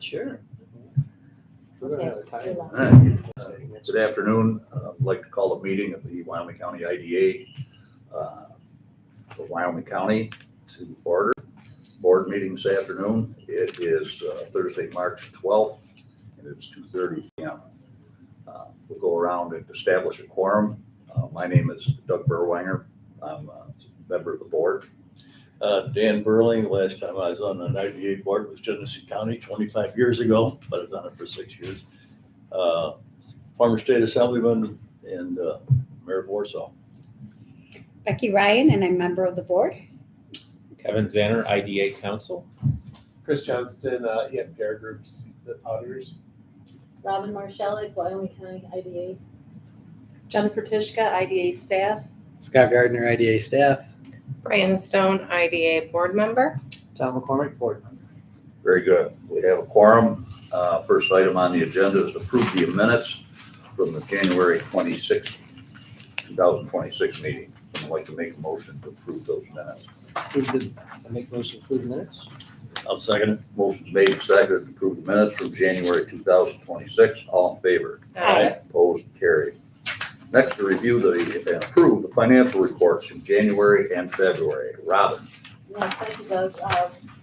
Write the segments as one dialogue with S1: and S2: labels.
S1: Sure. We're gonna have a time.
S2: All right. Good afternoon. I'd like to call a meeting of the Wyoming County IDA for Wyoming County to order. Board meeting this afternoon. It is Thursday, March 12th, and it's 2:30 p.m. We'll go around and establish a quorum. My name is Doug Burwanger. I'm a member of the board.
S3: Dan Burling, last time I was on the 98 board was Genesee County 25 years ago, but I was on it for 6 years. Former state assemblyman and mayor of Warsaw.
S4: Becky Ryan, and I'm a member of the board.
S5: Kevin Zanner, IDA counsel.
S1: Chris Johnston, EFPR Group's the auditors.
S6: Robin Marshallik, Wyoming County IDA.
S7: Jennifer Tishka, IDA staff.
S8: Scott Gardner, IDA staff.
S9: Brian Stone, IDA board member.
S1: Tom McCormick, board member.
S2: Very good. We have a quorum. First item on the agenda is to approve the minutes from the January 26, 2026 meeting. I'd like to make a motion to approve those minutes.
S1: I make motion to approve minutes.
S3: I'll second it.
S2: Motion's made and seconded to approve the minutes from January 2026. All in favor?
S4: Aye.
S2: Opposed? Carried. Next, to review and approve the financial reports from January and February. Robin.
S6: Yes, thank you, Doug.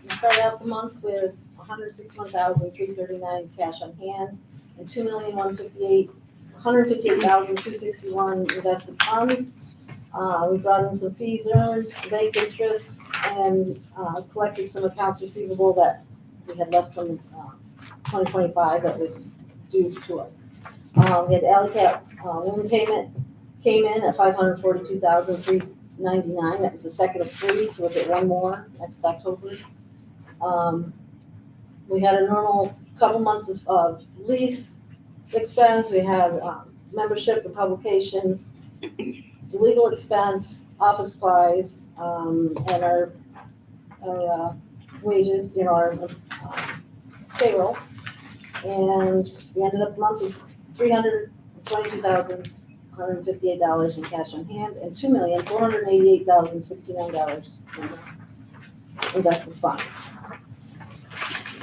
S6: We started out the month with $161,339 cash on hand and $2,158,261 invested funds. We brought in some fees earned, bank interest, and collected some accounts receivable that we had left from 2025 that was due to us. We had the LCAP loan payment came in at $542,399. That was the second of three, so we'll get one more next October. We had a normal couple months of lease expense. We had membership and publications, some legal expense, office supplies, and our wages, our payroll. And we ended up the month with $322,158 in cash on hand and $2,488,069 in invested funds.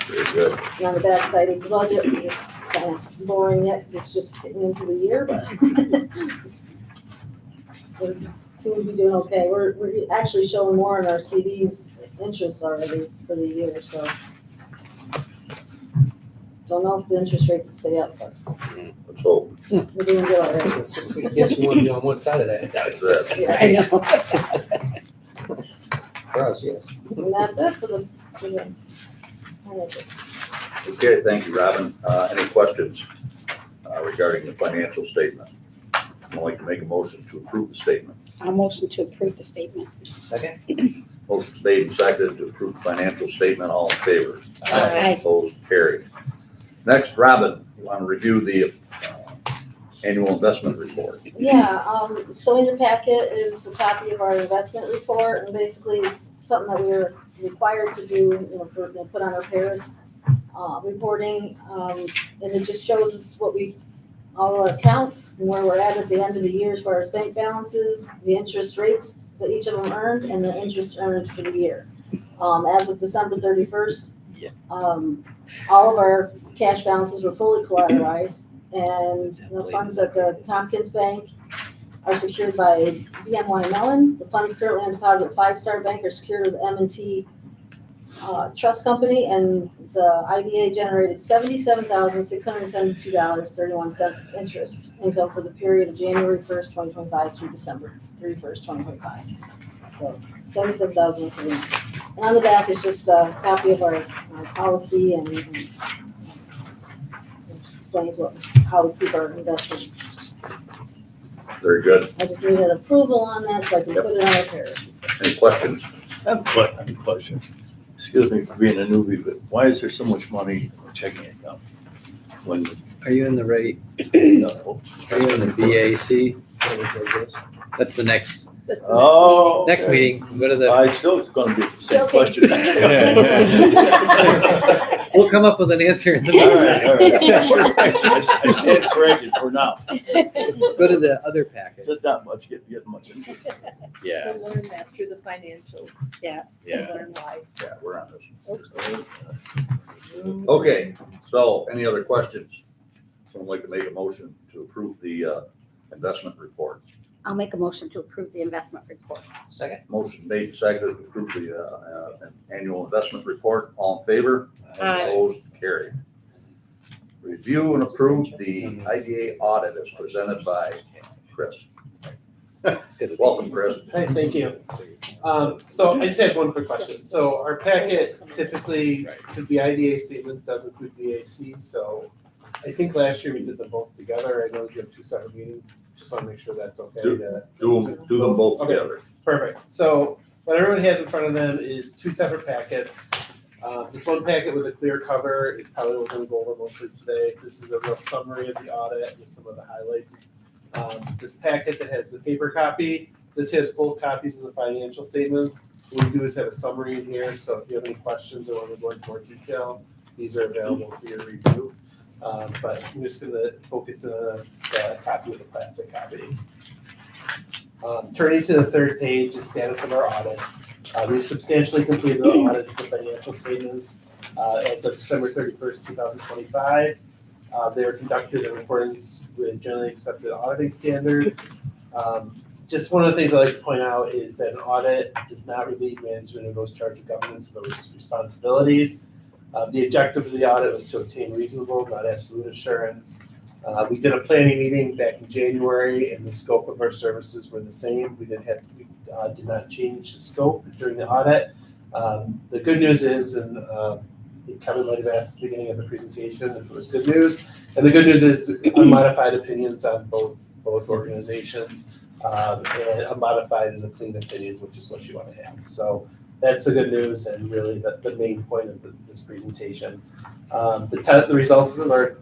S2: Very good.
S6: And on the back side is the budget. We're just kind of boring it. It's just getting into the year, but we seem to be doing okay. We're actually showing more in our CDs interest already for the year, so. Don't know if the interest rates will stay up, but
S2: Let's hope.
S6: we're doing good already.
S1: I guess you want to be on one side of that.
S2: That's it.
S6: Yeah.
S4: I know.
S1: For us, yes.
S6: And that's it for the financial.
S2: Okay, thank you, Robin. Any questions regarding the financial statement? I'd like to make a motion to approve the statement.
S4: I'll motion to approve the statement.
S1: Second?
S2: Motion's made and seconded to approve the financial statement. All in favor?
S4: Aye.
S2: Opposed? Carried. Next, Robin, you want to review the annual investment report?
S6: Yeah, so in your packet is a copy of our investment report, and basically it's something that we're required to do, put on our pairs reporting, and it just shows us all our accounts and where we're at the end of the year as far as bank balances, the interest rates that each of them earned, and the interest earned for the year. As of December 31st, all of our cash balances were fully collateralized, and the funds at the Tompkins Bank are secured by BNY Mellon. The funds currently on deposit at Five Star Bank are secured with M&T Trust Company, and the IDA generated $77,672.31 interest income for the period of January 1st, 2025 through December 31st, 2025. So $77,000. And on the back is just a copy of our policy and explains how we keep our investments.
S2: Very good.
S6: I just needed approval on that so I can put it on our pairs.
S2: Any questions?
S3: I have a question. Excuse me for being a newbie, but why is there so much money in the checking account? When,
S8: Are you in the rate?
S3: no,
S8: Are you in the BAC? That's the next
S7: That's the
S3: Oh.
S8: Next meeting, go to the,
S3: I still, it's gonna be the same
S6: Okay.
S3: question.
S8: we'll come up with an answer in the
S3: All right, all
S8: meantime.
S3: right. I stand corrected for now.
S8: Go to the other package.
S3: Just not much, getting much into it.
S8: Yeah,
S7: We'll learn that through the financials.
S8: yeah.
S7: We'll learn why.
S2: Yeah, we're on this.
S7: Oops.
S2: Okay, so any other questions? Someone like to make a motion to approve the investment report?
S4: I'll make a motion to approve the investment report.
S5: Second.
S2: Motion made, seconded to approve the annual investment report. All in favor?
S9: Aye.
S2: Opposed? Carried. Review and approve the IDA audit as presented by Chris. Welcome, Chris.
S1: Hi, thank you. So I just had one quick question. So our packet typically, because the IDA statement does include BAC, so I think last year we did them both together. I know we have two separate meetings. Just want to make sure that's okay to.
S2: Do them both
S1: Okay.
S2: together.
S1: Perfect. So what everyone has in front of them is two separate packets. This one packet with a clear cover is probably what we're going to go over mostly today. This is a real summary of the audit with some of the highlights. This packet that has the paper copy, this has full copies of the financial statements. What we do is have a summary in here, so if you have any questions or want to go into more detail, these are available for your review. But I'm just going to focus on the copy of the plastic copy. Turning to the third page, the status of our audits. We've substantially completed the audits of the financial statements as of December 31st, 2025. They were conducted in accordance with generally accepted auditing standards. Just one of the things I like to point out is that an audit does not relieve management of those charged with governance of those responsibilities. The objective of the audit was to obtain reasonable, not absolute assurance. We did a planning meeting back in January, and the scope of our services were the same. We did not change the scope during the audit. The good news is, and Kevin might have asked at the beginning of the presentation if it was good news, and the good news is unmodified opinions on both organizations, and unmodified is a clean opinion, which is what you want to have. So that's the good news and really the main point of this presentation. The results of our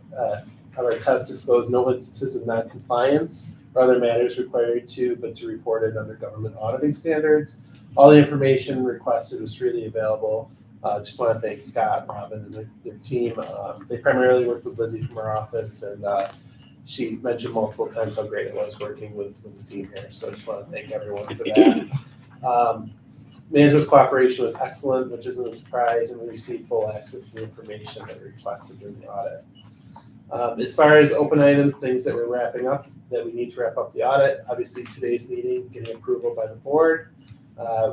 S1: test disclose no instances of non-compliance or other matters required but to report it under government auditing standards. All the information requested was freely available. Just want to thank Scott, Robin, and their team. They primarily worked with Lizzie from our office, and she mentioned multiple times how great it was working with the team here. So I just want to thank everyone for that. Management's cooperation was excellent, which isn't a surprise, and we received full access to the information that we requested during the audit. As far as open items, things that we're wrapping up, that we need to wrap up the audit, obviously today's meeting, getting approval by the board.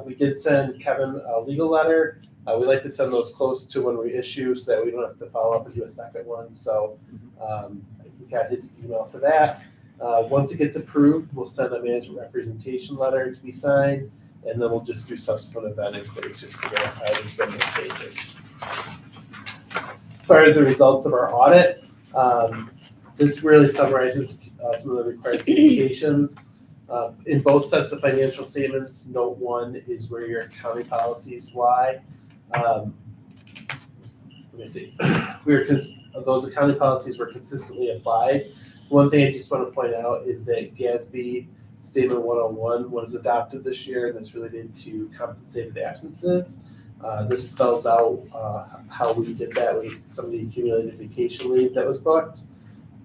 S1: We did send Kevin a legal letter. We like to send those close to when we issue so that we don't have to follow up and do a second one. So we got his email for that. Once it gets approved, we'll send a management representation letter to be signed, and then we'll just do subsequent event inquiries just to verify there's been no changes. As far as the results of our audit, this really summarizes some of the required communications. In both sets of financial statements, note 1 is where your accounting policies lie. Let me see. Those accounting policies were consistently applied. One thing I just want to point out is that GASB Statement 101 was adopted this year, and it's related to compensated absences. This spells out how we did that with some of the accumulated vacation leave that was booked.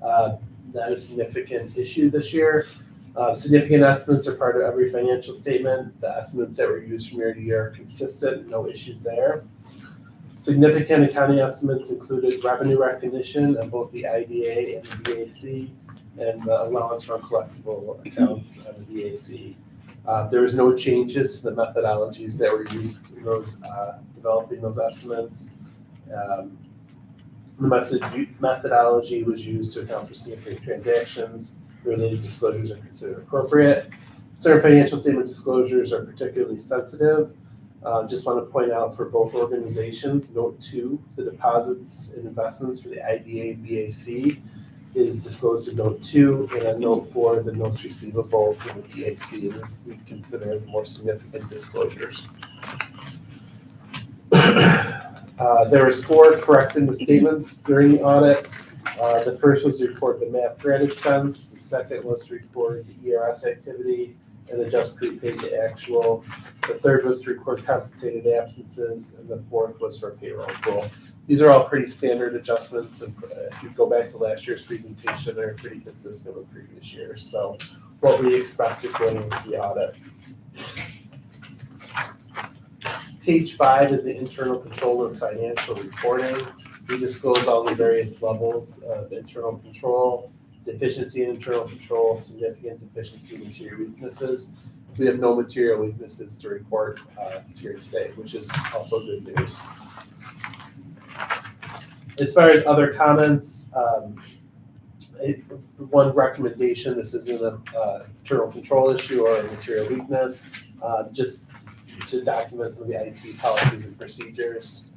S1: That is a significant issue this year. Significant estimates are part of every financial statement. The estimates that were used from year to year are consistent, no issues there. Significant accounting estimates included revenue recognition of both the IDA and the BAC, and the allowance for uncollectible accounts on the BAC. There was no changes to the methodologies that were used in those developing those estimates. The methodology was used to account for significant transactions. Related disclosures are considered appropriate. Certain financial statement disclosures are particularly sensitive. Just want to point out for both organizations, note 2, the deposits and investments for the IDA and BAC is disclosed in note 2, and on note 4, the notes receivable for the BAC we consider more significant disclosures. There was 4 corrected misstatements during the audit. The first was to report the MAP grant expense. The second was to report the ERS activity. and adjust prepaid to actual. The third was to record compensated absences, and the fourth was for payroll accrual. These are all pretty standard adjustments, and if you go back to last year's presentation, they're pretty consistent with previous years. So what we expected going into the audit. Page 5 is the internal control of financial reporting. We disclose all the various levels of internal control, deficiency in internal control, significant deficiency, material weaknesses. We have no material weaknesses to report here today, which is also good news. As far as other comments, one recommendation, this isn't an internal control issue or a material weakness, just to document some of the IT policies and procedures.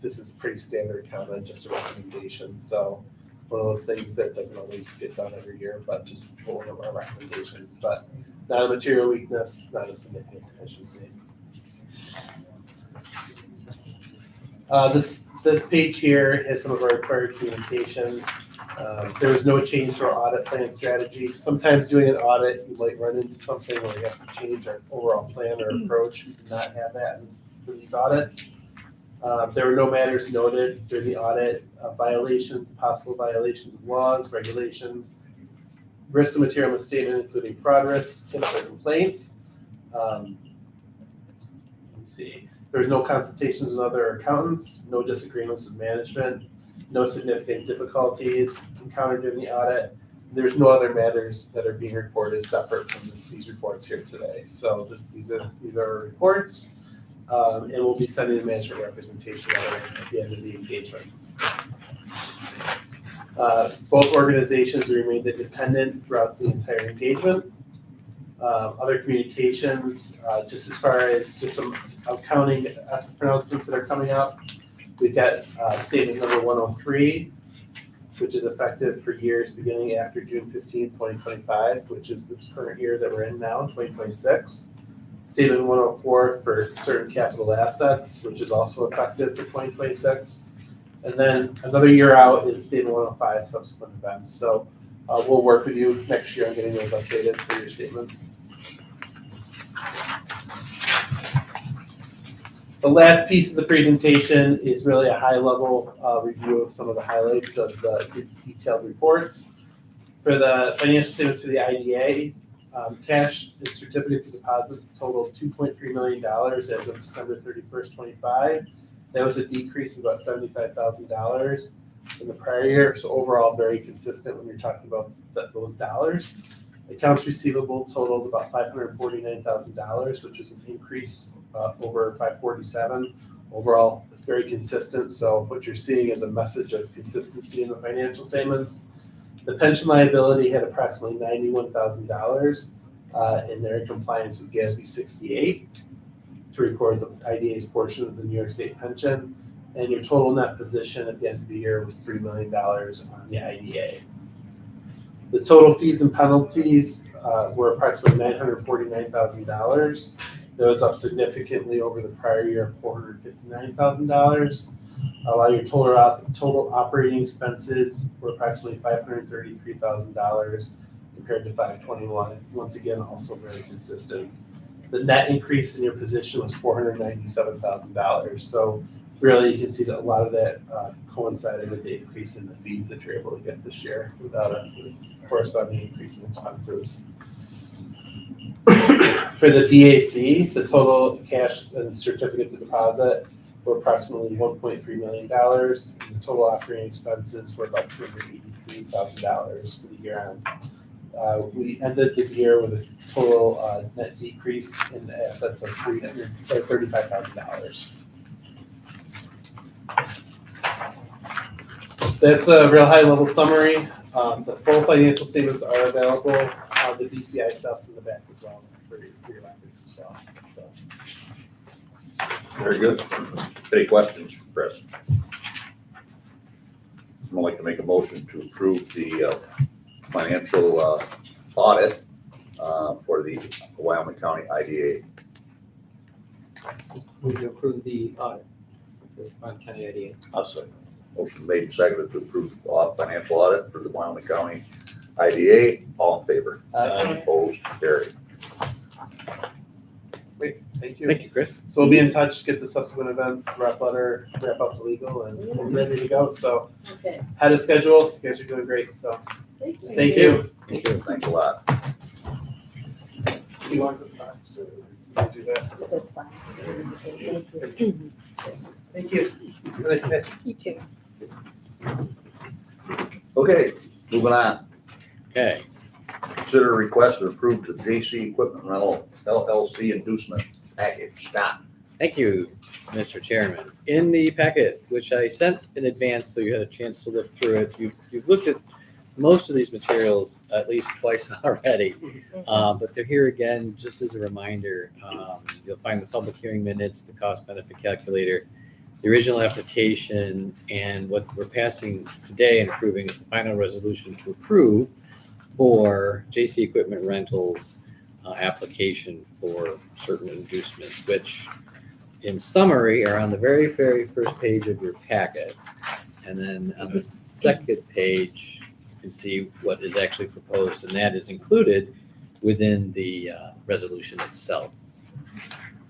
S1: This is pretty standard comment, just a recommendation. So one of those things that doesn't always get done every year, but just one of our recommendations. But not a material weakness, not a significant deficiency. This page here has some of our required communications. There was no change to our audit plan strategy. Sometimes doing an audit, you might run into something where you have to change our overall plan or approach. We did not have that for these audits. There were no matters noted during the audit, violations, possible violations of laws, regulations, risk of material misstatement, including fraud risks, tips or complaints. Let's see. There was no consultations with other accountants, no disagreements with management, no significant difficulties encountered during the audit. There's no other matters that are being reported separate from these reports here today. So these are our reports, and we'll be sending the management representation letter at the end of the engagement. Both organizations remained independent throughout the entire engagement. Other communications, just as far as just some accounting pronouncements that are coming up. We've got statement number 103, which is effective for years beginning after June 15, 2025, which is this current year that we're in now, 2026. Statement 104 for certain capital assets, which is also effective for 2026. And then another year out is statement 105, subsequent events. So we'll work with you next year on getting those updated for your statements. The last piece of the presentation is really a high-level review of some of the highlights of the detailed reports. For the financial statements for the IDA, cash and certificates of deposits totaled $2.3 million as of December 31st, 25. That was a decrease of about $75,000 in the prior year. So overall, very consistent when you're talking about those dollars. Accounts receivable totaled about $549,000, which is an increase over $547,000. Overall, very consistent. So what you're seeing is a message of consistency in the financial statements. The pension liability had approximately $91,000, and they're in compliance with GASB 68 to record the IDA's portion of the New York State pension. And your total net position at the end of the year was $3 million on the IDA. The total fees and penalties were approximately $949,000. That was up significantly over the prior year of $459,000. While your total operating expenses were approximately $533,000 compared to $521,000. Once again, also very consistent. The net increase in your position was $497,000. So really, you can see that a lot of that coincided with the increase in the fees that you're able to get this year without a corresponding increase in expenses. For the DAC, the total cash and certificates of deposit were approximately $1.3 million. And the total operating expenses were about $283,000 for the year end. We ended the year with a total net decrease in assets of $35,000. That's a real high-level summary. The full financial statements are available. The BCI stuff's in the back as well for your records as well. So.
S2: Very good. Any questions, Chris? I'd like to make a motion to approve the financial audit for the Wyoming County IDA.
S8: Move to approve the audit for Wyoming County IDA.
S2: I'll second. Motion made and seconded to approve financial audit for the Wyoming County IDA. All in favor?
S3: Aye.
S2: Opposed? Carried.
S1: Great, thank you.
S5: Thank you, Chris.
S1: So we'll be in touch, get the subsequent events, wrap up the legal, and we're ready to go. So
S6: Okay,
S1: had a schedule, you guys are doing great, so
S6: thank you.
S1: thank you.
S2: Thank you. Thanks a lot.
S1: You want this back, so you can do that.
S6: That's fine. Thank you.
S1: Thank you. Have a nice day.
S4: You too.
S2: Okay, moving on.
S5: Okay,
S2: Consider a request to approve the JC Equipment Rental LLC inducement package. Scott?
S10: Thank you, Mr. Chairman. In the packet, which I sent in advance, so you had a chance to look through it, you've looked at most of these materials at least twice already, but they're here again, just as a reminder. You'll find the public hearing minutes, the cost benefit calculator, the original application, and what we're passing today and approving is the final resolution to approve for JC Equipment Rentals application for certain inducements, which in summary are on the very, very first page of your packet. And then on the second page, you can see what is actually proposed, and that is included within the resolution itself.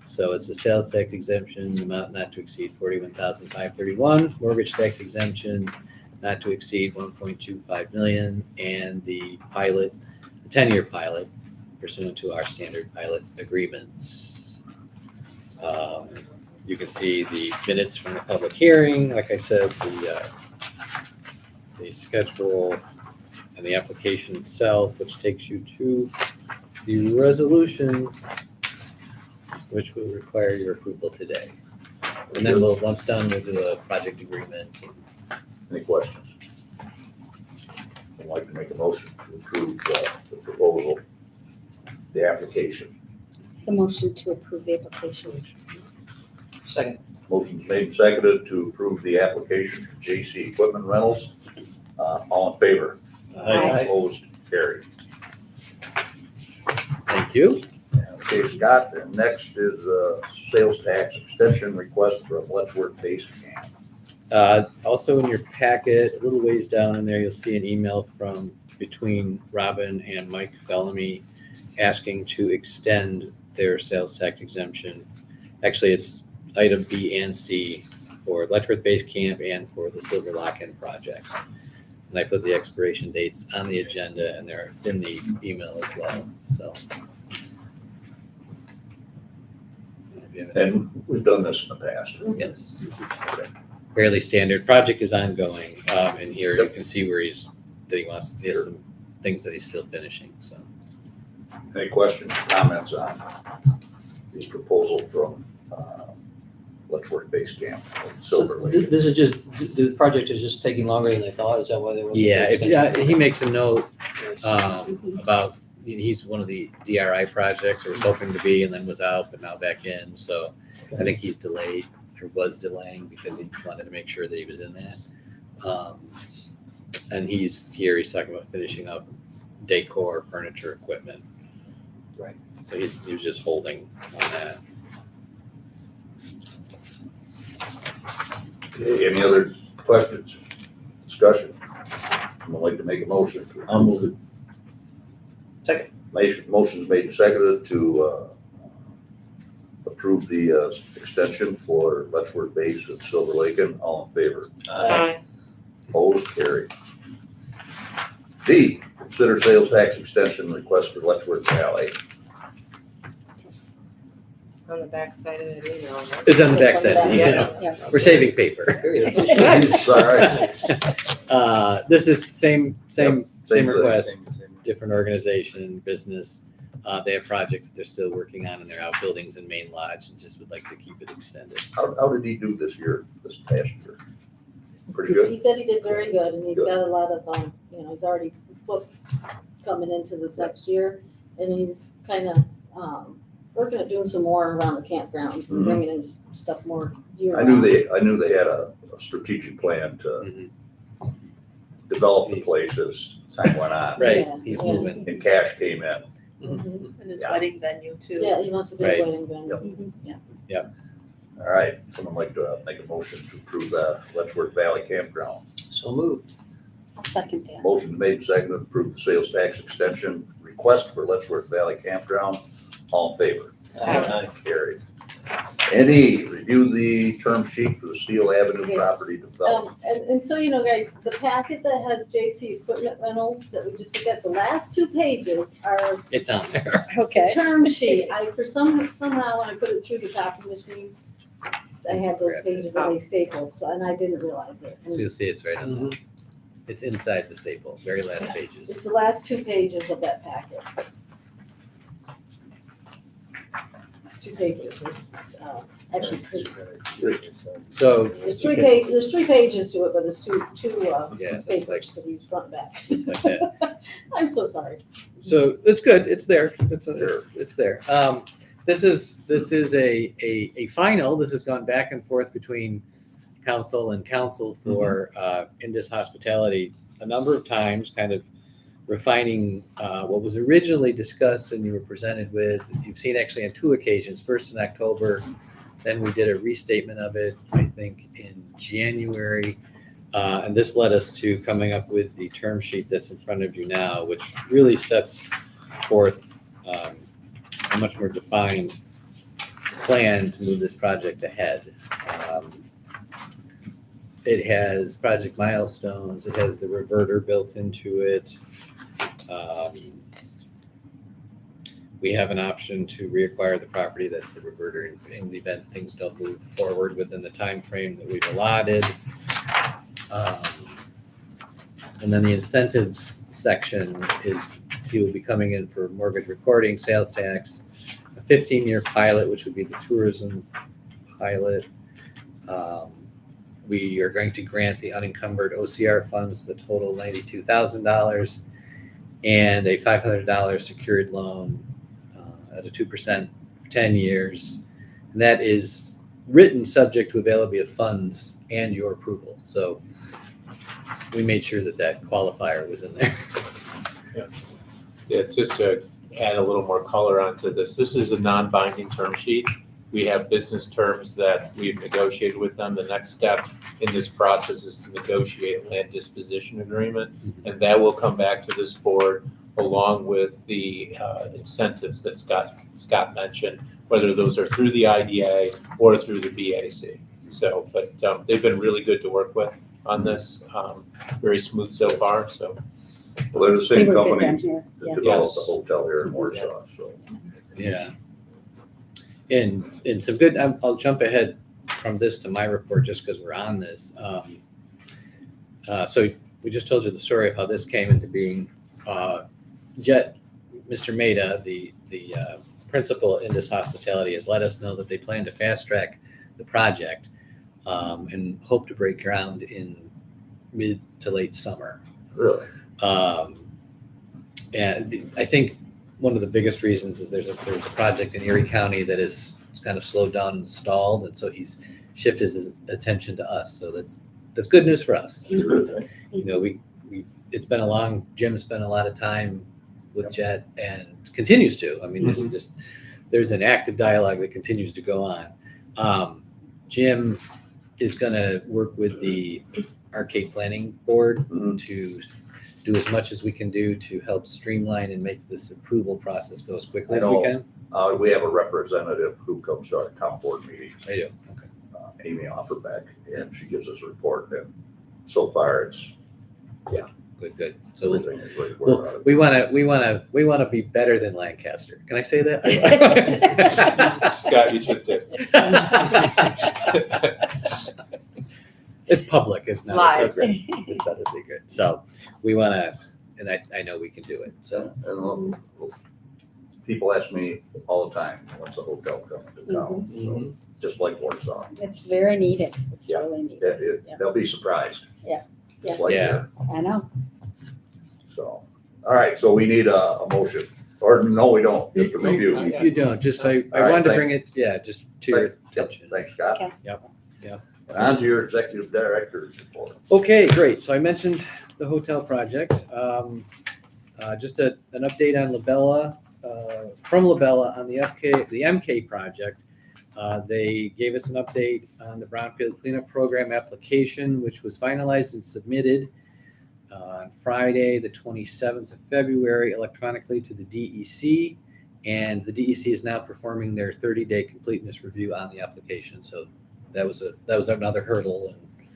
S10: So it's a sales tax exemption, amount not to exceed $41,531, mortgage tax exemption not to exceed $1.25 million, and the pilot, the 10-year pilot pursuant to our standard pilot agreements. You can see the minutes from the public hearing, like I said, the schedule and the application itself, which takes you to the resolution, which will require your approval today. And then once done, we'll do a project agreement.
S2: Any questions? I'd like to make a motion to approve the proposal, the application.
S4: The motion to approve the application.
S8: Second.
S2: Motion's made and seconded to approve the application for JC Equipment Rentals. All in favor?
S4: Aye.
S2: Opposed? Carried.
S10: Thank you.
S2: Okay, Scott, and next is sales tax extension request for a Letchworth base camp.
S10: Also in your packet, a little ways down in there, you'll see an email from between Robin and Mike Bellamy asking to extend their sales tax exemption. Actually, it's item B and C for Letchworth Base Camp and for the Silver Lock-In project. And I put the expiration dates on the agenda and they're in the email as well, so.
S2: And we've done this in the past.
S10: Yes. Fairly standard. Project is ongoing. And here you can see where he wants, he has some things that he's still finishing, so.
S2: Any questions, comments on the proposal from Letchworth Base Camp in Silver Lake?
S8: This is just, the project is just taking longer than they thought, is that why they were?
S10: Yeah, he makes a note
S8: Yes.
S10: about, he's one of the DRI projects, or was hoping to be, and then was out, but now back in. So I think he's delayed, or was delaying, because he wanted to make sure that he was in that. And he's talking about finishing up decor, furniture, equipment.
S8: Right.
S10: So he was just holding on that.
S2: Okay, any other questions, discussion? I'd like to make a motion.
S3: I'll move it.
S8: Second.
S2: Motion's made and seconded to approve the extension for Letchworth Base at Silver Lake. All in favor?
S9: Aye.
S2: Opposed? Carried. D, consider sales tax extension request for Letchworth Valley.
S9: On the back side of the email. right?
S10: It's on the backside of the
S6: Yeah.
S10: email.
S4: Yeah.
S10: We're saving paper.
S2: It's all right.
S10: This is same
S2: Same
S10: request, different organization, business. They have projects that they're still working on, and they're outbuildings in Main Lodge, and just would like to keep it extended.
S2: How did he do this past year? Pretty good?
S6: He said he did very good, and he's got a lot of, he's already booked coming into this next year, and he's kind of, working at doing some more around the campgrounds, and bringing in stuff more year
S2: I
S6: round.
S2: knew they had a strategic plan to develop the place as time went on.
S10: Right,
S6: Yeah,
S10: he's
S6: yeah.
S10: moving.
S2: And cash came in.
S6: Mhm.
S7: And his
S2: Yeah.
S7: wedding venue too.
S6: Yeah, he wants to do
S10: Right.
S6: a wedding venue.
S2: Yep.
S6: Yeah.
S2: All right, someone like to make a motion to approve the Letchworth Valley Campground.
S8: So moved.
S4: I'll second that.
S2: Motion made, seconded, to approve the sales tax extension request for Letchworth Valley Campground. All in favor?
S3: Aye.
S2: Carried. Any, review the term sheet for the Steel Avenue property development.
S6: And so you know, guys, the packet that has JC Equipment Rentals that we just looked at, the last 2 pages are
S10: It's on there.
S4: Okay.
S6: term sheet. Somehow when I put it through the copy machine, I had those pages that they stapled, so, and I didn't realize it.
S10: So you'll see it's right on there. It's inside the staple, very last pages.
S6: It's the last 2 pages of that packet. 2 pages. Actually,
S10: So,
S6: there's 3 pages. There's 3 pages to it, but there's two
S10: yeah, it's like,
S6: papers to use front and back.
S10: it's like that.
S6: I'm so sorry.
S10: So it's good. It's there. It's there. This is a final. This has gone back and forth between council and council for Indus Hospitality a number of times, kind of refining what was originally discussed and you were presented with. You've seen actually on 2 occasions, first in October, then we did a restatement of it, I think, in January. And this led us to coming up with the term sheet that's in front of you now, which really sets forth a much more defined plan to move this project ahead. It has project milestones. It has the reverter built into it. We have an option to reacquire the property that's the reverter in the event things don't move forward within the time frame that we've allotted. And then the incentives section is he will be coming in for mortgage recording, sales tax, a 15-year pilot, which would be the tourism pilot. We are going to grant the unencumbered OCR funds the total $92,000 and a $500 secured loan at a 2% for 10 years. And that is written subject to availability of funds and your approval. So we made sure that that qualifier was in there.
S5: Yeah, just to add a little more color onto this, this is a non-binding term sheet. We have business terms that we've negotiated with them. The next step in this process is to negotiate a land disposition agreement, and that will come back to this board along with the incentives that Scott mentioned, whether those are through the IDA or through the BAC. So, but they've been really good to work with on this, very smooth so far, so.
S2: Well, they're the
S4: They
S2: same
S4: were good
S2: company
S4: down here.
S2: that
S4: Yeah.
S2: developed the hotel here in Warsaw, so.
S10: Yeah. And some good, I'll jump ahead from this to my report just because we're on this. So we just told you the story of how this came into being. Mr. Maida, the principal in this hospitality, has let us know that they plan to fast track the project and hope to break ground in mid to late summer.
S2: Really?
S10: And I think one of the biggest reasons is there's a project in Erie County that is kind of slowed down and stalled, and so he's shifted his attention to us. So that's good news for us. You know, it's been Jim spent a lot of time with Jet and continues to. I mean, there's an active dialogue that continues to go on. Jim is going to work with the Arcade Planning Board to do as much as we can do to help streamline and make this approval process go as quickly as we can.
S2: We have a representative who comes to our town board meetings.
S10: I do. Okay.
S2: Amy Offerbeck, and she gives us a report, and so far it's,
S10: Good. So
S2: everything is right where
S10: well, we want to be better than Lancaster. Can I say that?
S5: Scott, you just did.
S10: It's public. It's not
S7: Lies.
S10: a secret. It's not a secret. So we want to, and I know we can do it. So
S2: And people ask me all the time, when's the hotel coming to town? So, just like Warsaw.
S4: It's very needed. It's
S2: Yeah.
S4: really needed.
S2: They'll be surprised.
S4: Yeah.
S2: Just like
S10: Yeah.
S2: here.
S4: I know.
S2: So, all right, so we need a motion, or no, we don't, just a review.
S10: you don't. Just I
S2: All right,
S10: wanted to
S2: thank-
S10: bring it. Yeah, just to your attention.
S2: Thanks, Scott.
S4: Okay.
S10: Yep.
S2: On to your executive director's report.
S10: Okay, great. So I mentioned the hotel project. Just an update on Labella, from Labella on the MK project. They gave us an update on the brownfield cleanup program application, which was finalized and submitted on Friday, the 27th of February, electronically to the DEC And the DEC is now performing their 30-day completeness review on the application. So that was another hurdle, and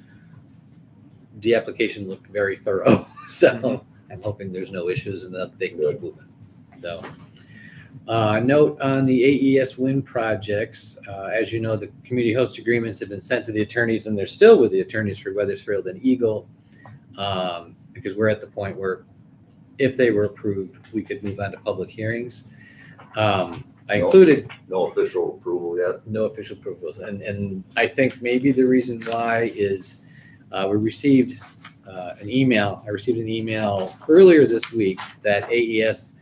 S10: the application looked very thorough. So I'm hoping there's no issues and that they can keep moving. So note on the AES wind projects, as you know, the community host agreements have been sent to the attorneys, and they're still with the attorneys for Weathersfield and Eagle, because we're at the point where if they were approved, we could move on to public hearings. I included
S2: No official approval yet.
S10: no official approvals, and I think maybe the reason why is we received an email. I received an email earlier this week that AES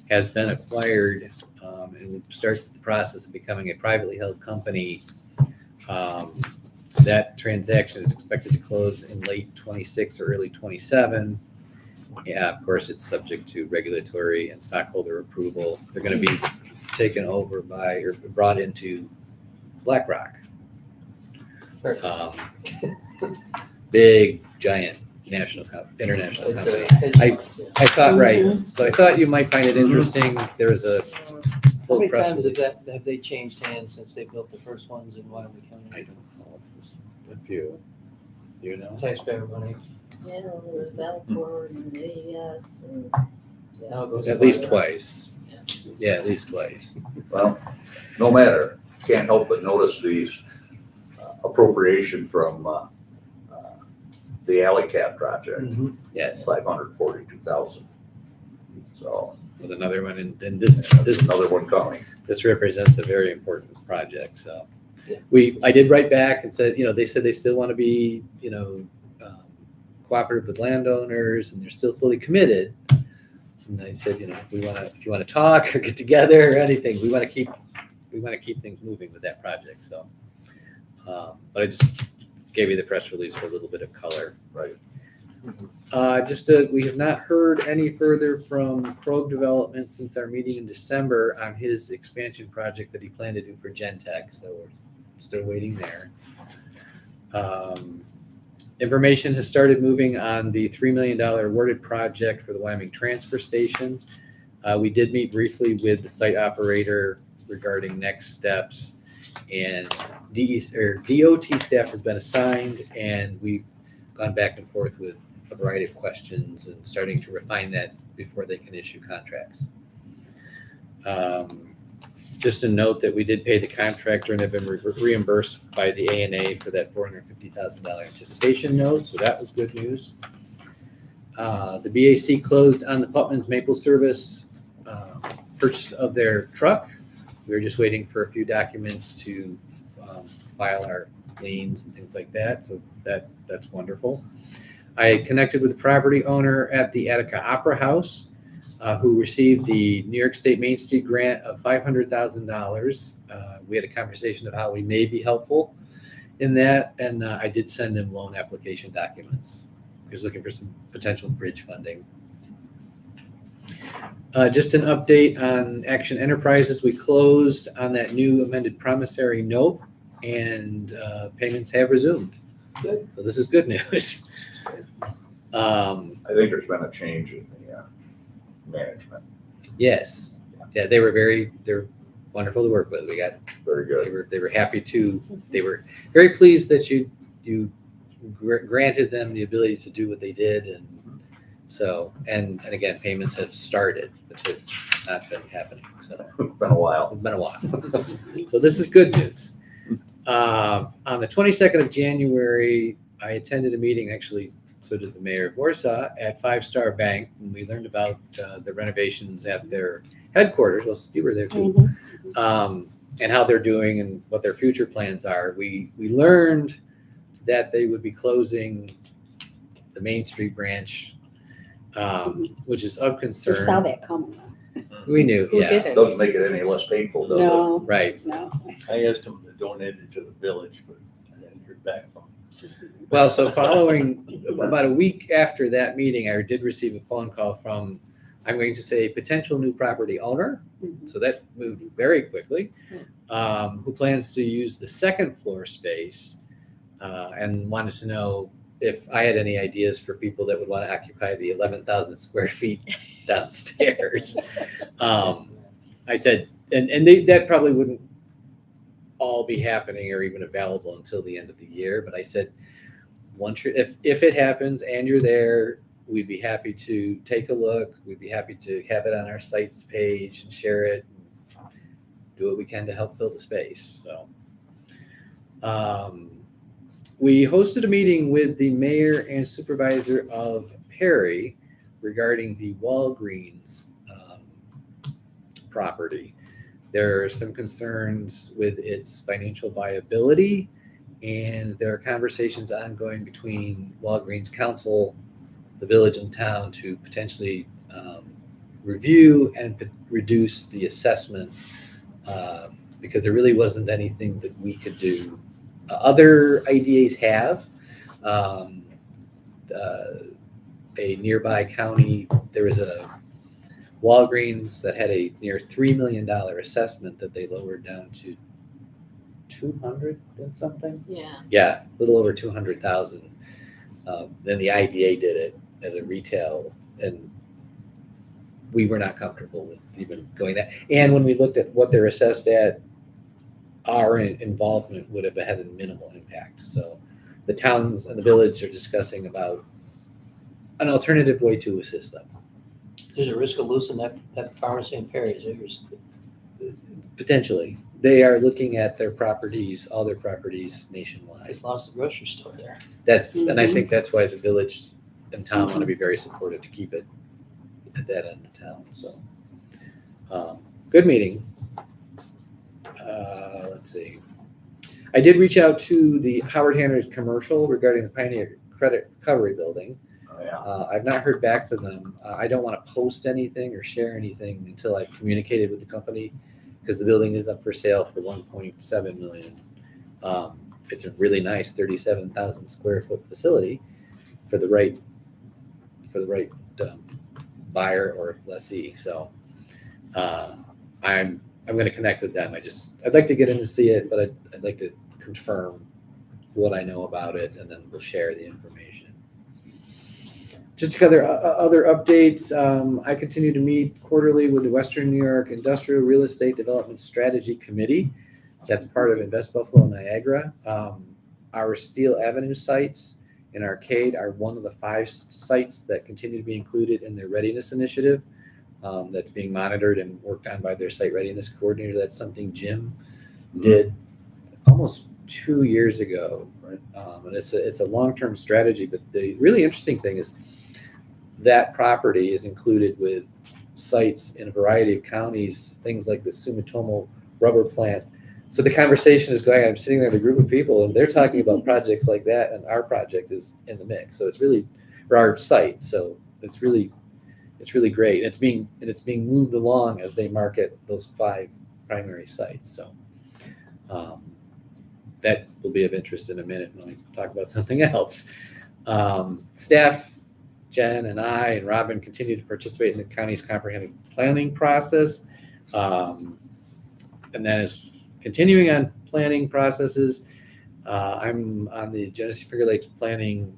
S10: has been acquired and will start the process of becoming a privately held company. That transaction is expected to close in late 26 or early 27. Yeah, of course, it's subject to regulatory and stockholder approval. They're going to be taken over by or brought into BlackRock. Big, giant international company. I thought, right. So I thought you might find it interesting. There was a
S8: How
S10: full
S8: many
S10: press
S8: times
S10: release.
S8: have they changed hands since they built the first ones in Wyoming
S10: I
S8: County?
S10: don't know. A few. You know?
S8: Taxpayer money.
S6: Yeah, there was Valport and AES and.
S8: Now it goes.
S10: At least twice. Yeah, at least twice.
S2: Well, no matter, can't help but notice these appropriation from the Alley Cat project,
S8: Mhm.
S10: Yes,
S2: 542,000. So
S10: with another one, and this
S2: there's another one coming.
S10: this represents a very important project. So
S8: Yeah.
S10: I did write back and said, they said they still want to be, cooperative with landowners, and they're still fully committed. And I said, if you want to talk or get together or anything, we want to keep things moving with that project. So, but I just gave you the press release for a little bit of color.
S2: Right.
S10: We have not heard any further from Krog Development since our meeting in December on his expansion project that he planned to do for Gentech. So we're still waiting there. Information has started moving on the $3 million awarded project for the Wyoming transfer station. We did meet briefly with the site operator regarding next steps, and DOT staff has been assigned, and we've gone back and forth with a variety of questions and starting to refine that before they can issue contracts. Just a note that we did pay the contractor and have been reimbursed by the ANA for that $450,000 anticipation note, so that was good news. The BAC closed on the Putman's Maple Service purchase of their truck. We were just waiting for a few documents to file our liens and things like that, so that's wonderful. I connected with the property owner at the Attica Opera House, who received the New York State Main Street grant of $500,000. We had a conversation of how we may be helpful in that, and I did send him loan application documents. He was looking for some potential bridge funding. Just an update on Action Enterprises. We closed on that new amended promissory note, and payments have resumed.
S8: Good.
S10: So this is good news.
S2: I think there's been a change in the management.
S10: Yes. Yeah, they're wonderful to work with.
S2: Very good.
S10: They were happy to, they were very pleased that you granted them the ability to do what they did. And so, and again, payments have started, which have not been happening. So
S2: It's been a while.
S10: it's been a while. So this is good news. On the 22nd of January, I attended a meeting, actually, so did the mayor of Warsaw, at Five Star Bank, and we learned about the renovations at their headquarters. Well, you were there too. And how they're doing and what their future plans are. We learned that they would be closing the Main Street branch, which is of
S4: We
S10: concern.
S4: saw that coming.
S10: We knew,
S9: Who
S10: yeah,
S9: did it?
S2: Doesn't make it any less painful, does it?
S4: No,
S10: right.
S4: no.
S3: I asked them to donate it to the village, but I didn't hear back from them.
S10: Well, so following, about a week after that meeting, I did receive a phone call from, I'm going to say, potential new property owner. So that moved very quickly, who plans to use the second floor space and wanted to know if I had any ideas for people that would want to occupy the 11,000 square feet downstairs. I said, and that probably wouldn't all be happening or even available until the end of the year. But I said, once if it happens and you're there, we'd be happy to take a look. We'd be happy to have it on our sites page and share it, and do what we can to help fill the space. So, we hosted a meeting with the mayor and supervisor of Perry regarding the Walgreens property. There are some concerns with its financial viability, and there are conversations ongoing between Walgreens Council, the village and town, to potentially review and reduce the assessment because there really wasn't anything that we could do. Other IDAs have. A nearby county, there was a Walgreens that had a near $3 million assessment that they lowered down to 200 and something.
S6: Yeah.
S10: Yeah, a little over 200,000. Then the IDA did it as a retail, and we were not comfortable with even going that. And when we looked at what they're assessed at, our involvement would have had a minimal impact. So the towns and the village are discussing about an alternative way to assist them.
S8: There's a risk of losing that pharmacy in Perry, is there?
S10: Potentially. They are looking at their properties, all their properties nationwide.
S8: Just lost the grocery store there.
S10: And I think that's why the village and town want to be very supportive to keep it at that end of town. So, good meeting. Let's see. I did reach out to the Howard Hanners commercial regarding the Pioneer Credit Recovery Building.
S2: Oh, yeah.
S10: I've not heard back from them. I don't want to post anything or share anything until I've communicated with the company, because the building is up for sale for $1.7 million. It's a really nice 37,000 square foot facility for the right buyer or lessee. So I'm going to connect with them. I'd like to get in to see it, but I'd like to confirm what I know about it, and then we'll share the information. Just other updates. I continue to meet quarterly with the Western New York Industrial Real Estate Development Strategy Committee. That's part of Invest Buffalo Niagara. Our Steel Avenue sites in Arcade are one of the 5 sites that continue to be included in their readiness initiative. That's being monitored and worked on by their site readiness coordinator. That's something Jim did almost 2 years ago.
S2: Right.
S10: And it's a long-term strategy, but the really interesting thing is that property is included with sites in a variety of counties, things like the Sumitomo rubber plant. So the conversation is going on. I'm sitting there with a group of people, and they're talking about projects like that, and our project is in the mix. So it's really, or our site. So it's really great. It's being moved along as they market those 5 primary sites. So that will be of interest in a minute when I talk about something else. Staff, Jen and I and Robin, continue to participate in the county's comprehensive planning process. And that is continuing on planning processes. I'm on the Genesee Finger Lakes Planning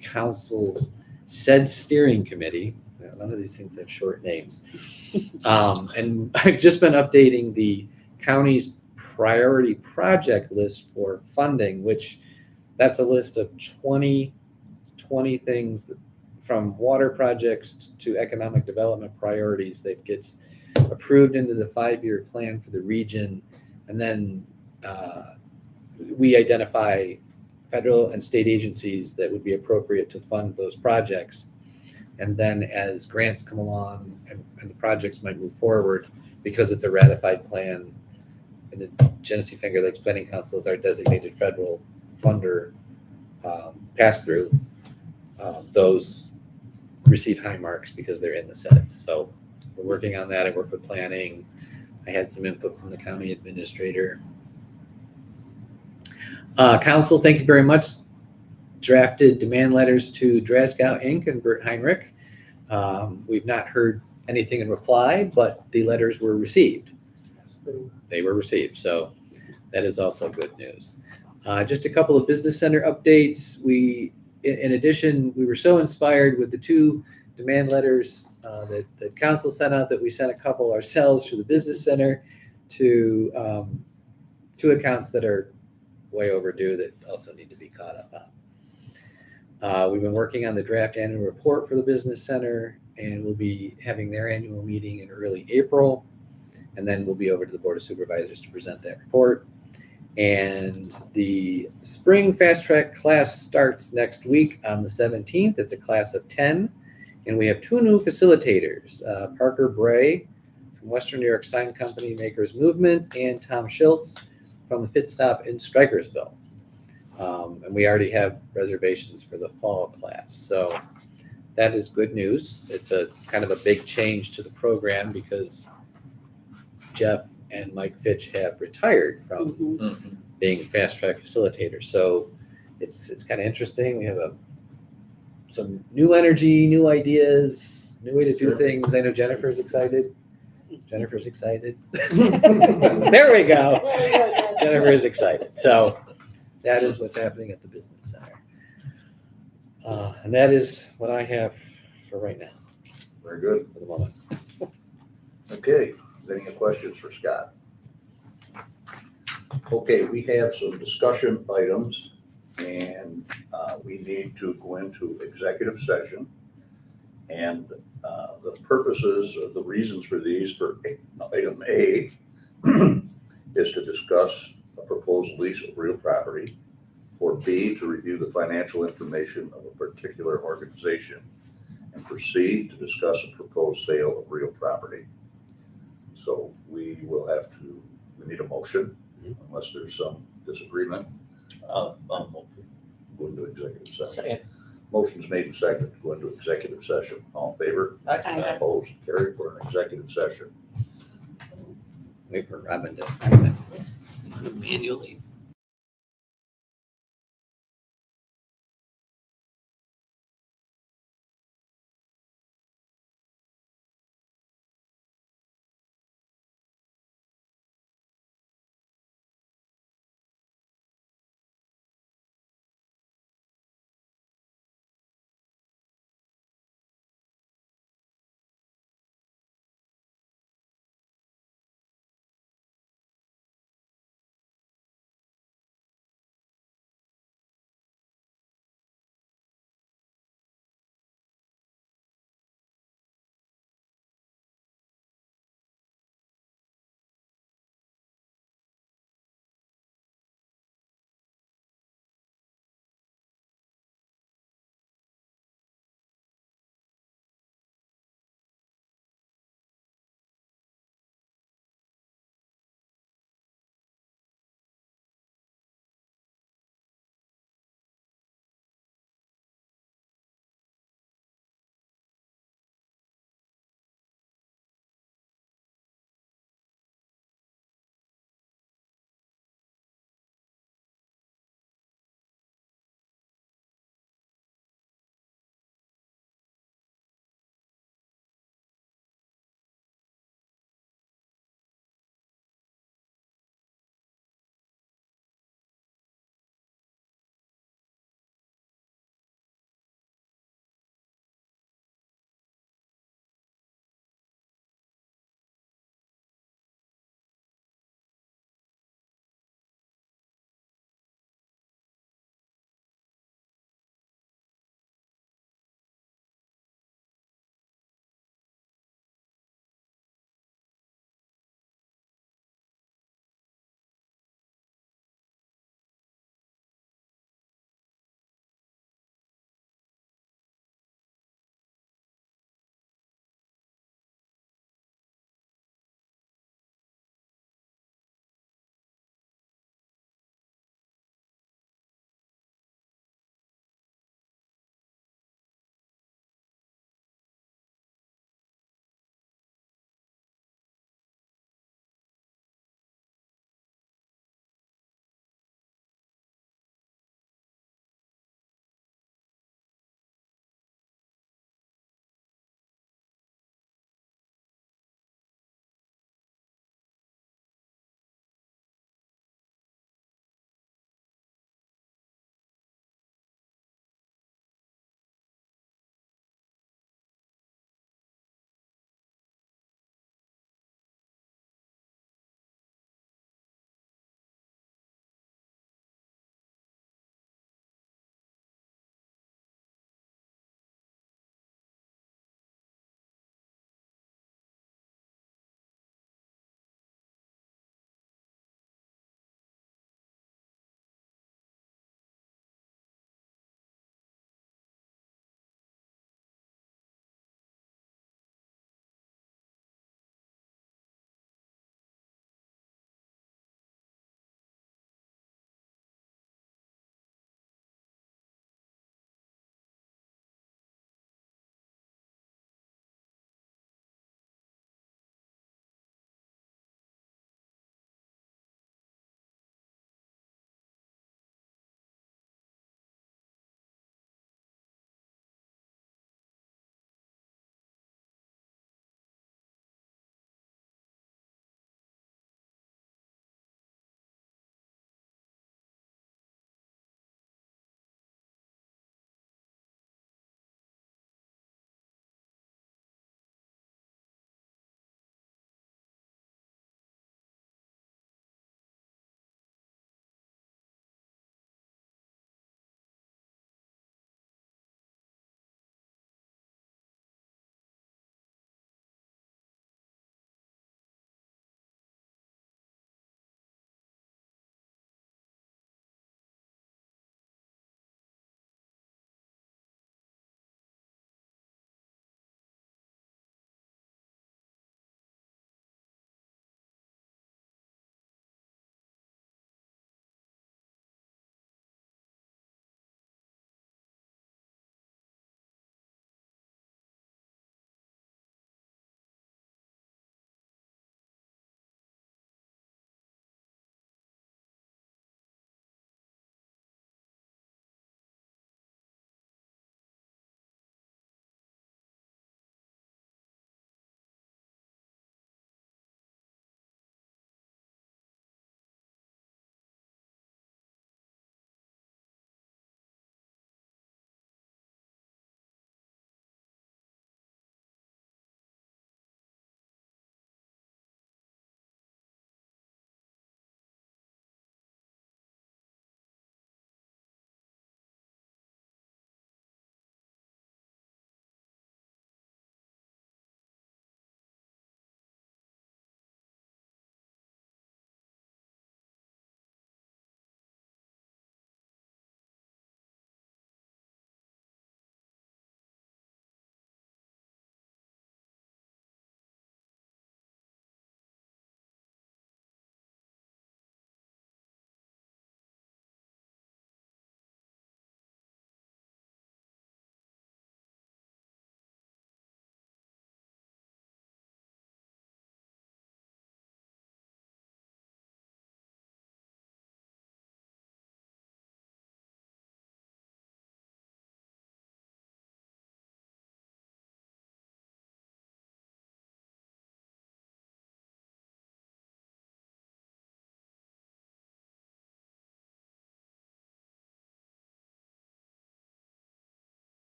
S10: Council's SED steering committee. None of these things have short names. And I've just been updating the county's priority project list for funding, which that's a list of 20 things that, from water projects to economic development priorities, that gets approved into the 5-year plan for the region. And then we identify federal and state agencies that would be appropriate to fund those projects. And then as grants come along and the projects might move forward, because it's a ratified plan, and the Genesee Finger Lakes Planning Council is our designated federal funder pass-through, those receive high marks because they're in the sets. So we're working on that. I work with planning. I had some input from the county administrator. Council, thank you very much. Drafted demand letters to Drasgow Inc. and Bert Heinrich. We've not heard anything in reply, but the letters were received. They were received, so that is also good news. Just a couple of business center updates. In addition, we were so inspired with the 2 demand letters that council sent out, that we sent a couple ourselves to the business center to two accounts that are way overdue that also need to be caught up on. We've been working on the draft annual report for the business center, and we'll be having their annual meeting in early April. And then we'll be over to the Board of Supervisors to present that report. And the spring fast track class starts next week on the 17th. It's a class of 10. And we have two new facilitators, Parker Bray from Western New York Sign Company Makers Movement, and Tom Schultz from the Fit Stop in Strikersville. And we already have reservations for the fall class. So that is good news. It's a kind of a big change to the program because Jeff and Mike Fitch have retired from being fast track facilitators. So it's kind of interesting. We have some new energy, new ideas, new way to do things. I know Jennifer's excited. There we go. Jennifer is excited. So that is what's happening at the business center. And that is what I have for right now,
S2: Very good.
S10: for the moment.
S2: Okay, any questions for Scott? Okay, we have some discussion items, and we need to go into executive session. And the purposes, the reasons for these, for item A, is to discuss a proposed lease of real property. For B, to review the financial information of a particular organization. And for C, to discuss a proposed sale of real property. So we need a motion, unless there's some disagreement. Go into executive session.
S8: Second.
S2: Motion's made and seconded to go into executive session. All in favor?
S4: Aye.
S2: Opposed? Carried. We're in executive session.
S10: Wait for Robin to manually.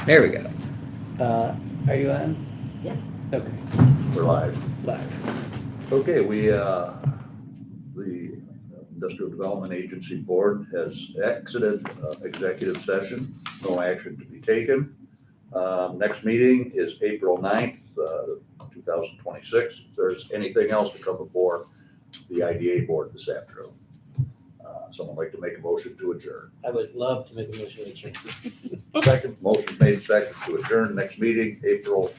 S10: There we go. Are you on?
S6: Yeah.
S10: Okay,
S2: We're live.
S10: live.
S2: Okay, the Industrial Development Agency Board has exited executive session. No action to be taken. Next meeting is April 9th, 2026. If there's anything else to come before the IDA Board this afternoon. Someone like to make a motion to adjourn.
S8: I would love to make a motion to adjourn.
S2: Second. Motion made second to adjourn. Next meeting, April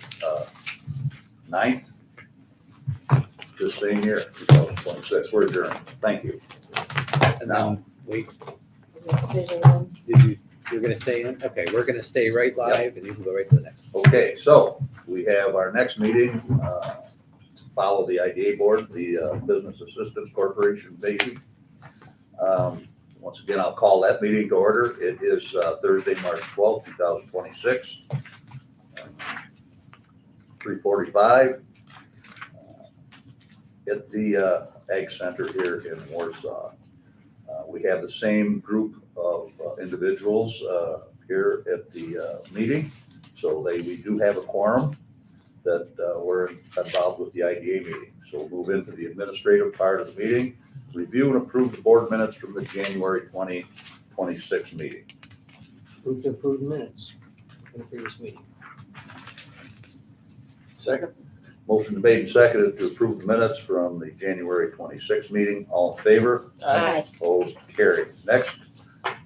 S2: 9th. Just same year, 2026. We're adjourned. Thank you.
S10: And now, wait,
S6: Stay
S10: you're gonna stay in? Okay, we're gonna stay right live and you can go right to the next.
S2: Okay, so we have our next meeting to follow the IDA Board, the Business Assistance Corporation BAC. Once again, I'll call that meeting to order. It is Thursday, March 12th, 2026. 3:45 at the Ag Center here in Warsaw. We have the same group of individuals here at the meeting. So we do have a quorum that were involved with the IDA meeting. So we'll move into the administrative part of the meeting. Review and approve the board minutes from the January 2026 meeting.
S8: Move to approve minutes from the previous meeting.
S2: Second. Motion made and seconded to approve the minutes from the January 26 meeting. All in favor?
S6: Aye.
S2: Opposed? Carried. Next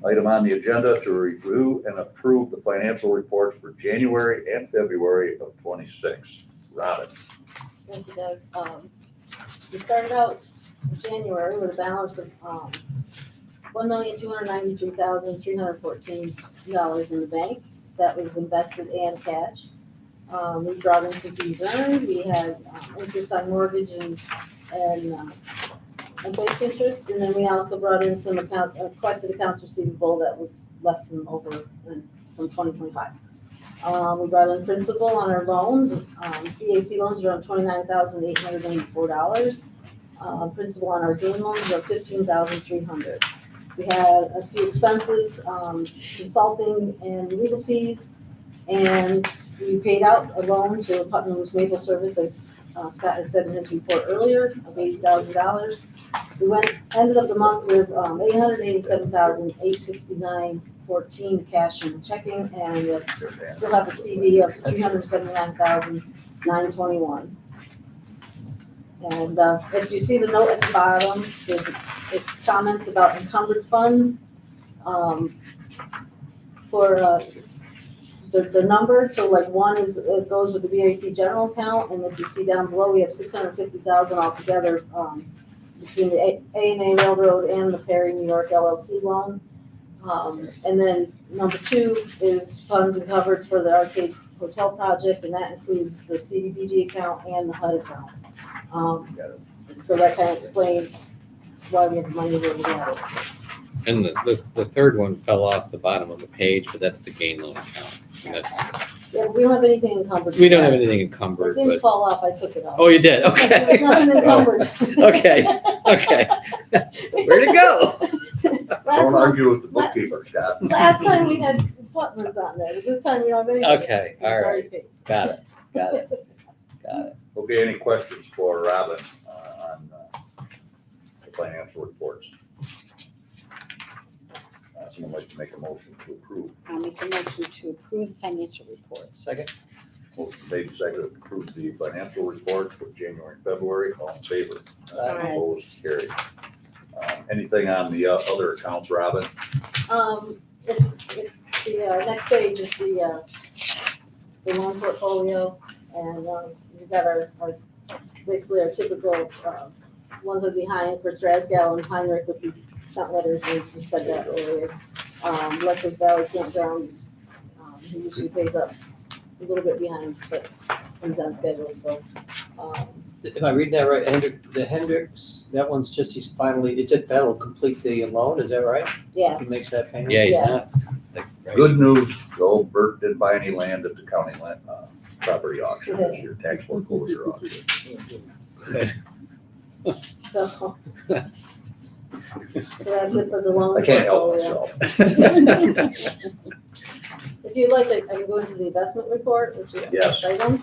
S2: item on the agenda to review and approve the financial reports for January and February of 26. Robin.
S6: Thank you, Doug. We started out in January with a balance of $1,293,314 in the bank. That was invested and cash. We brought in some fees earned. We had interest on mortgage and bank interest, and then we also brought in some collected accounts receivable that was left from 2025. We brought in principal on our loans. BAC loans are around $29,884. Principal on our game loans are $15,300. We had a few expenses, consulting and legal fees, and we paid out a loan to Putnam's Maple Service, as Scott had said in his report earlier, of $80,000. We ended up the month with $887,869.14 cash in checking, and we still have a CD of $379,921. And if you see the note at the bottom, it comments about encumbered funds for they're numbered. So like one is, it goes with the BAC general account, and if you see down below, we have $650,000 altogether between the A&A Railroad and the Perry New York LLC loan. And then number two is funds encumbered for the Arcade Hotel project, and that includes the CDBG account and the HUD account. So that kind of explains why we have the money where we got it.
S10: And the third one fell off the bottom of the page, but that's the gain loan account. And that's,
S6: Yeah, we don't have anything encumbered.
S10: we don't have anything
S6: It
S10: encumbered,
S6: didn't
S10: but,
S6: fall off, I took it off.
S10: oh, you did, okay.
S6: There's nothing encumbered.
S10: Okay, okay. Where'd it go?
S6: Last
S2: Don't
S6: month,
S2: argue with the bookkeeper, Scott.
S6: last time we had Putnam's on there, but this time we don't have anything.
S10: Okay,
S6: It's
S10: all
S6: already
S10: right,
S6: paid.
S10: got it.
S2: Okay, any questions for Robin on the financial reports? Someone like to make a motion to approve.
S4: I'll make a motion to approve the financial report.
S8: Second.
S2: Motion made and seconded to approve the financial report for January and February. All in favor?
S6: Aye.
S2: Opposed? Carried. Anything on the other accounts, Robin?
S6: The next page is the loan portfolio, and we've got our basically our typical ones are behind for Strasgal and Heinrich, which we sent letters, we said that earlier. Electric Valley Campgrounds, he usually pays up a little bit behind, but he's on schedule, so.
S8: If I read that right, the Hendricks, that one's just, that'll complete the loan, is that right?
S6: Yes.
S8: He makes that payment?
S10: Yeah, he's
S6: Yes.
S10: not, like, right.
S2: Good news, though, Bert didn't buy any land at the county land, property auction this year, tax foreclosure auction.
S6: So, So that's it for the loan.
S2: I can't help
S6: portfolio.
S2: myself.
S6: If you'd like, I can go into the investment report, which is the
S2: Yes.
S6: next item.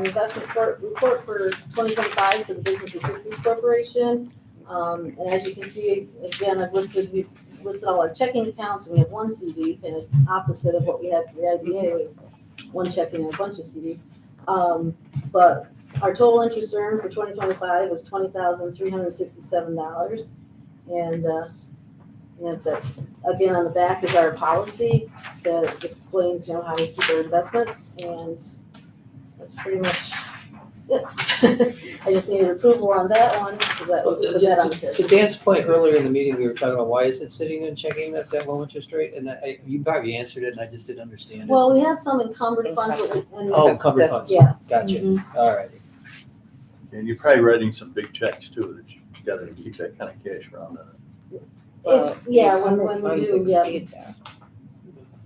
S6: Investment report for 2025 for the Business Assistance Corporation. And as you can see, again, we've listed all our checking accounts, and we have one CD, kind of opposite of what we had for the IDA, with one checking and a bunch of CDs. But our total interest earned for 2025 was $20,367. And, that, again, on the back is our policy that explains, how we keep our investments, and that's pretty much it. I just needed approval on that one, so that we put that on here.
S8: To Dan's point earlier in the meeting, we were talking about why is it sitting and checking at that low interest rate? And you probably answered it and I just didn't understand it.
S6: Well, we have some encumbered funds, and
S8: Oh, encumbered funds.
S6: yeah.
S8: Gotcha.
S6: Mhm.
S8: All righty.
S3: And you're probably writing some big checks too, that you gotta keep that kind of cash around.
S6: Yeah, when we do, yeah.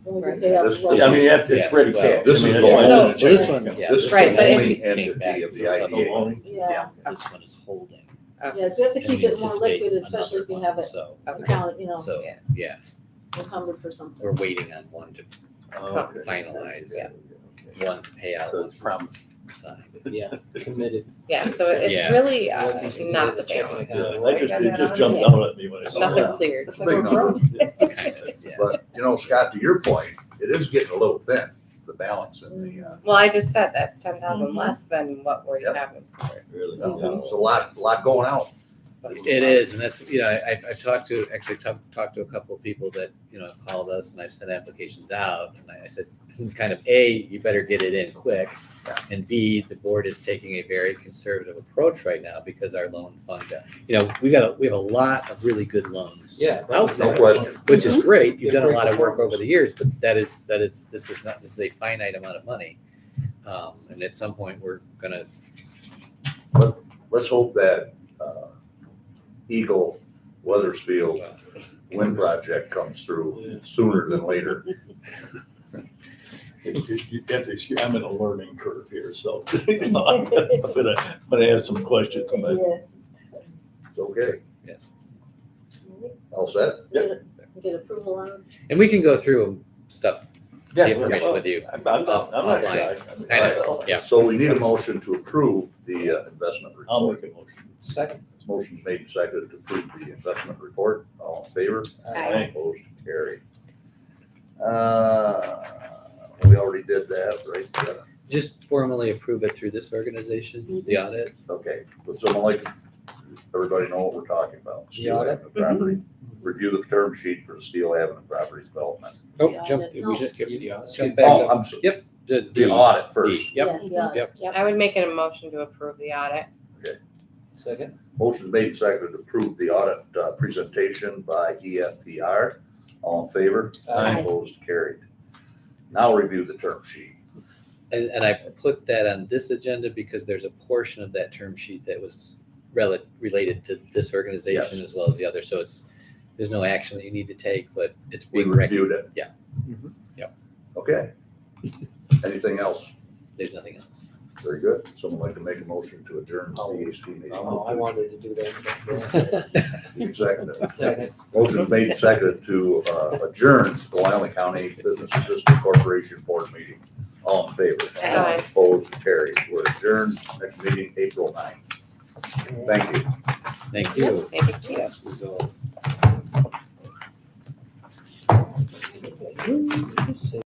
S6: When we pay out
S2: This-
S6: the
S3: I
S6: loan.
S3: mean, it's
S10: Yeah,
S3: ready
S10: well,
S3: cash.
S2: this
S3: I mean,
S2: is
S3: it's
S2: the
S3: all
S2: one-
S3: in
S10: So
S3: the
S10: this
S3: check.
S10: one, yeah.
S2: This is
S7: Right,
S2: the
S7: but if
S2: only
S10: you-
S2: entity of the
S10: Came back.
S2: IDA.
S6: Yeah,
S10: This one is holding.
S6: yeah, so we have to
S10: And
S6: keep
S10: we
S6: it more
S10: anticipate
S6: liquid, especially if you
S10: another
S6: have
S10: one,
S6: it
S10: So,
S6: accounted,
S10: so, yeah,
S6: encumbered for something.
S10: we're waiting on one to
S3: Oh, okay.
S10: finalize,
S7: Yeah.
S10: one to pay out
S3: So
S10: once
S3: it's promised.
S10: it's signed.
S8: Yeah, committed.
S7: Yeah, so it's
S10: Yeah.
S7: really
S8: Like you should
S7: not
S8: do
S7: the
S8: checking
S7: balance.
S8: account.
S3: Yeah, it just jumped out at me when I saw
S7: Nothing
S3: that.
S7: cleared.
S2: It's a big number.
S10: Kind of, yeah.
S2: But, Scott, to your point, it is getting a little thin, the balance in the,
S7: Well, I just said that's 10,000 less than what we're
S2: Yep.
S7: having.
S3: Really.
S2: there's a lot going out.
S10: It is, and that's, I've talked to a couple of people that, called us, and I've sent applications out, and I said, kind of, A, you better get it in quick, and B, the board is taking a very conservative approach right now because our loan fund, we have a lot of really good loans.
S8: Yeah.
S10: Out
S2: No
S10: there,
S2: question.
S10: which is great, you've
S8: Yeah,
S10: done a
S8: great
S10: lot of work
S8: performance.
S10: over the years, but this is a finite amount of money. And at some point, we're gonna,
S2: Let's hope that Eagle Weathersfield wind project comes through sooner than later.
S3: I'm in a learning curve here, so I'm gonna ask some questions, but
S6: Yeah.
S2: It's okay.
S10: yes.
S2: All set?
S6: Get approval on,
S10: And we can go through stuff,
S3: yeah.
S10: the information with you.
S3: I'm not
S10: Offline.
S3: shy.
S10: I know, yeah.
S2: So we need a motion to approve the investment
S3: I'll
S2: report.
S3: make a motion.
S8: Second.
S2: Motion's made and seconded to approve the investment report. All in favor?
S7: Aye.
S2: Opposed? Carried. We already did that, right?
S10: Just formally approve it through this organization, the audit.
S2: Okay, would someone like, everybody know what we're talking about? Steel
S8: audit?
S2: Avenue property. Review the term sheet for the Steel Avenue property development.
S10: Oh,
S6: Yeah,
S10: jump,
S6: no.
S10: we should skip back
S2: Oh,
S10: up.
S2: I'm sorry,
S10: Yep.
S2: the audit first.
S10: Yep,
S6: yes, yeah.
S10: yep.
S7: I would make a motion to approve the audit.
S8: Second.
S2: Motion's made and seconded to approve the audit presentation by EFPR. All in favor?
S7: Aye.
S2: Opposed? Carried. Now review the term sheet.
S10: And I put that on this agenda because there's a portion of that term sheet that was related to this organization
S2: Yes.
S10: as well as the other. So there's no action that you need to take, but it's
S2: We
S10: being
S2: reviewed it.
S10: Yeah.
S8: Mhm.
S10: Yep.
S2: Okay. Anything else?
S10: There's nothing else.
S2: Very good. Someone like to make a motion to adjourn the BAC meeting?
S8: Oh, I wanted to do that.
S2: You seconded it.
S8: Second.
S2: Motion's made and seconded to adjourn the Wyoming County Business Assistance Corporation Board meeting. All in favor?
S7: Aye.
S2: Opposed? Carried. We're adjourned. Next meeting, April 9th. Thank you.
S10: Thank you.
S7: Thank you.
S8: Let's see.